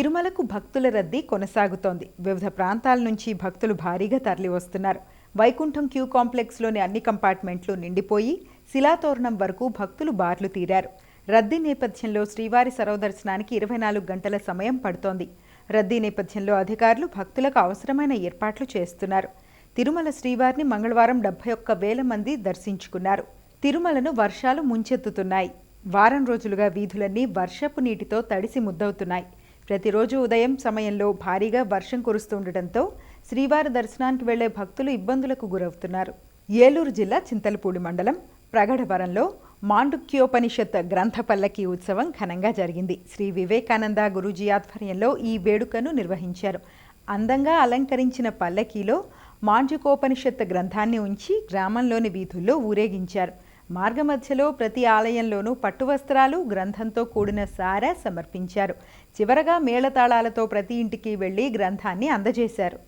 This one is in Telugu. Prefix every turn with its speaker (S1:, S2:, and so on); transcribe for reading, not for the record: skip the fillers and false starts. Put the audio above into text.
S1: తిరుమలకు భక్తుల రద్దీ కొనసాగుతోంది. వివిధ ప్రాంతాల నుంచి భక్తులు భారీగా తరలివస్తున్నారు. వైకుంఠం క్యూ కాంప్లెక్స్లోని అన్ని కంపార్ట్మెంట్లు నిండిపోయి శిలాతోరణం వరకు భక్తులు బార్లు తీరారు. రద్దీ నేపథ్యంలో శ్రీవారి సర్వదర్శనానికి 24 గంటల సమయం పడుతోంది. రద్దీ నేపథ్యంలో అధికారులు భక్తులకు అవసరమైన ఏర్పాట్లు చేస్తున్నారు. తిరుమల శ్రీవారిని మంగళవారం 71,000 మంది దర్శించుకున్నారు. తిరుమలను వర్షాలు ముంచెత్తుతున్నాయి. వారం రోజులుగా వీధులన్నీ వర్షపు నీటితో తడిసి ముద్దవుతున్నాయి. ప్రతిరోజు ఉదయం సమయంలో భారీగా వర్షం కురుస్తుండటంతో శ్రీవారి దర్శనానికి వెళ్లే భక్తులు ఇబ్బందులకు గురవుతున్నారు. ఏలూరు జిల్లా చింతలపూడి మండలం ప్రగడవరంలో మాండుక్యోపనిషత్ గ్రంథ పల్లకి ఉత్సవం ఘనంగా జరిగింది. శ్రీ వివేకానంద గురూజీ ఆధ్వర్యంలో ఈ వేడుకను నిర్వహించారు. అందంగా అలంకరించిన పల్లకీలో మాండుక్యోపనిషత్ గ్రంథాన్ని ఉంచి గ్రామంలోని వీధుల్లో ఊరేగించారు. మార్గమధ్యలో ప్రతి ఆలయంలోనూ పట్టు వస్త్రాలు, గ్రంథంతో కూడిన సారె సమర్పించారు. చివరగా మేళతాళాలతో ప్రతి ఇంటికి వెళ్లి గ్రంథాన్ని అందజేశారు.